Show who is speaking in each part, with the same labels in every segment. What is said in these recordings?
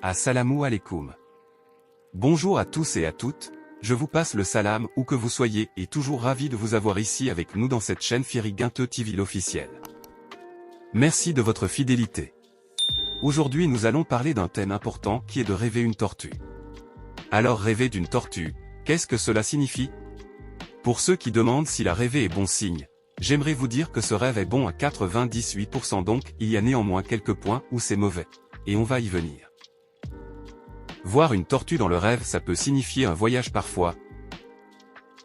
Speaker 1: Assalamu alaikum. Bonjour à tous et à toutes, je vous passe le salam où que vous soyez et toujours ravi de vous avoir ici avec nous dans cette chaîne Firi Guinto TV l'officiel. Merci de votre fidélité. Aujourd'hui nous allons parler d'un thème important qui est de rêver une tortue. Alors rêver d'une tortue, qu'est-ce que cela signifie? Pour ceux qui demandent si la rêver est bon signe, j'aimerais vous dire que ce rêve est bon à 98%, donc il y a néanmoins quelques points où c'est mauvais. Et on va y venir. Voir une tortue dans le rêve, ça peut signifier un voyage parfois.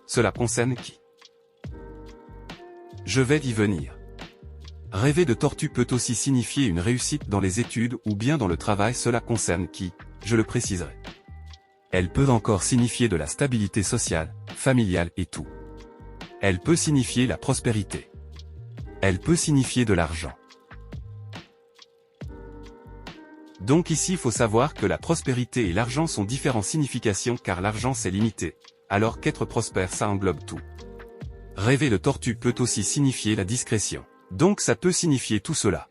Speaker 1: Cela concerne qui? Je vais y venir. Rêver de tortue peut aussi signifier une réussite dans les études ou bien dans le travail, cela concerne qui? Je le préciserai. Elle peut encore signifier de la stabilité sociale, familiale et tout. Elle peut signifier la prospérité. Elle peut signifier de l'argent. Donc ici il faut savoir que la prospérité et l'argent sont différentes significations car l'argent c'est limité, alors qu'être prospère ça englobe tout. Rêver de tortue peut aussi signifier la discrétion. Donc ça peut signifier tout cela.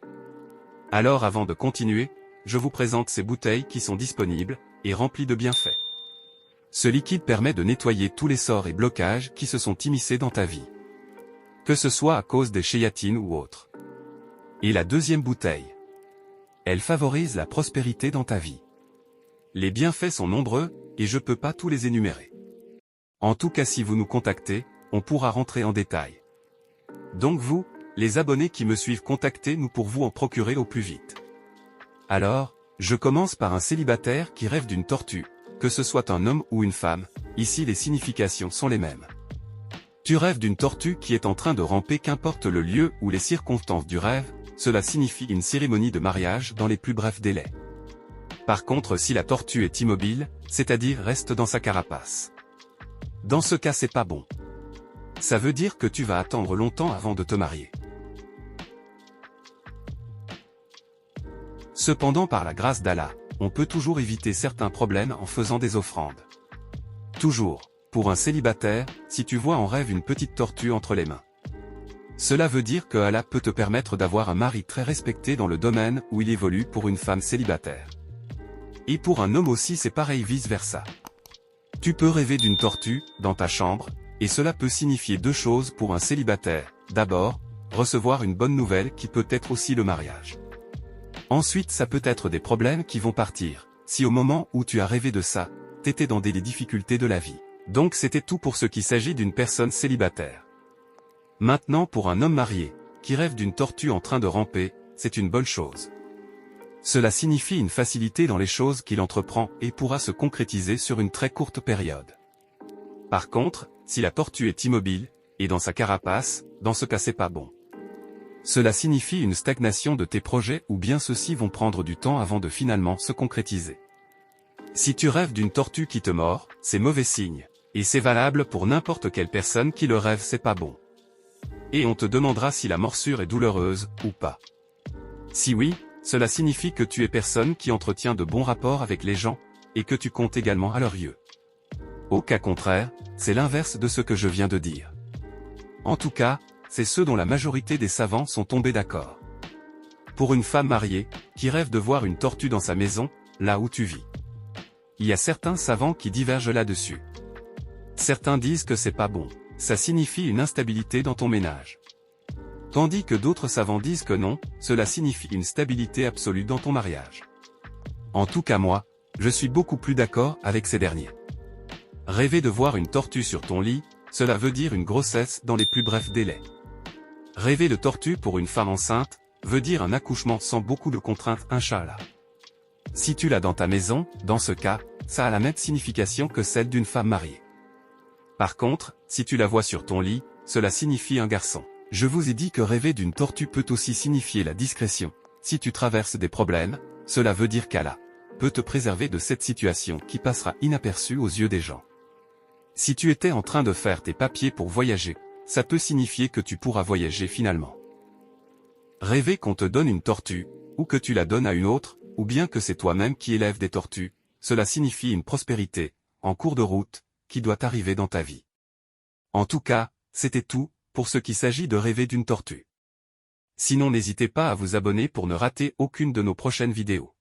Speaker 1: Alors avant de continuer, je vous présente ces bouteilles qui sont disponibles, et remplies de bienfaits. Ce liquide permet de nettoyer tous les sorts et blocages qui se sont immiscés dans ta vie. Que ce soit à cause des chéatines ou autres. Et la deuxième bouteille. Elle favorise la prospérité dans ta vie. Les bienfaits sont nombreux, et je peux pas tous les énumérer. En tout cas si vous nous contactez, on pourra rentrer en détail. Donc vous, les abonnés qui me suivent, contactez-nous pour vous en procurer au plus vite. Alors, je commence par un célibataire qui rêve d'une tortue, que ce soit un homme ou une femme, ici les significations sont les mêmes. Tu rêves d'une tortue qui est en train de ramper, qu'importe le lieu ou les circonstances du rêve, cela signifie une cérémonie de mariage dans les plus brefs délais. Par contre si la tortue est immobile, c'est-à-dire reste dans sa carapace. Dans ce cas c'est pas bon. Ça veut dire que tu vas attendre longtemps avant de te marier. Cependant par la grâce d'Allah, on peut toujours éviter certains problèmes en faisant des offrandes. Toujours, pour un célibataire, si tu vois en rêve une petite tortue entre les mains. Cela veut dire que Allah peut te permettre d'avoir un mari très respecté dans le domaine où il évolue pour une femme célibataire. Et pour un homme aussi c'est pareil, vice versa. Tu peux rêver d'une tortue, dans ta chambre, et cela peut signifier deux choses pour un célibataire. D'abord, recevoir une bonne nouvelle qui peut être aussi le mariage. Ensuite ça peut être des problèmes qui vont partir, si au moment où tu as rêvé de ça, t'étais dans des difficultés de la vie. Donc c'était tout pour ce qui s'agit d'une personne célibataire. Maintenant pour un homme marié, qui rêve d'une tortue en train de ramper, c'est une bonne chose. Cela signifie une facilité dans les choses qu'il entreprend et pourra se concrétiser sur une très courte période. Par contre, si la tortue est immobile, et dans sa carapace, dans ce cas c'est pas bon. Cela signifie une stagnation de tes projets ou bien ceux-ci vont prendre du temps avant de finalement se concrétiser. Si tu rêves d'une tortue qui te mord, c'est mauvais signe, et c'est valable pour n'importe quelle personne qui le rêve, c'est pas bon. Et on te demandera si la morsure est douloureuse, ou pas. Si oui, cela signifie que tu es personne qui entretient de bons rapports avec les gens, et que tu comptes également à leurs yeux. Au cas contraire, c'est l'inverse de ce que je viens de dire. En tout cas, c'est ce dont la majorité des savants sont tombés d'accord. Pour une femme mariée, qui rêve de voir une tortue dans sa maison, là où tu vis. Il y a certains savants qui divergent là-dessus. Certains disent que c'est pas bon. Ça signifie une instabilité dans ton ménage. Tandis que d'autres savants disent que non, cela signifie une stabilité absolue dans ton mariage. En tout cas moi, je suis beaucoup plus d'accord avec ces derniers. Rêver de voir une tortue sur ton lit, cela veut dire une grossesse dans les plus brefs délais. Rêver de tortue pour une femme enceinte, veut dire un accouchement sans beaucoup de contraintes, Inch'Allah. Si tu l'as dans ta maison, dans ce cas, ça a la même signification que celle d'une femme mariée. Par contre, si tu la vois sur ton lit, cela signifie un garçon. Je vous ai dit que rêver d'une tortue peut aussi signifier la discrétion. Si tu traverses des problèmes, cela veut dire qu'Allah peut te préserver de cette situation qui passera inaperçue aux yeux des gens. Si tu étais en train de faire tes papiers pour voyager, ça peut signifier que tu pourras voyager finalement. Rêver qu'on te donne une tortue, ou que tu la donnes à une autre, ou bien que c'est toi-même qui élèves des tortues, cela signifie une prospérité, en cours de route, qui doit arriver dans ta vie. En tout cas, c'était tout, pour ce qui s'agit de rêver d'une tortue. Sinon n'hésitez pas à vous abonner pour ne rater aucune de nos prochaines vidéos.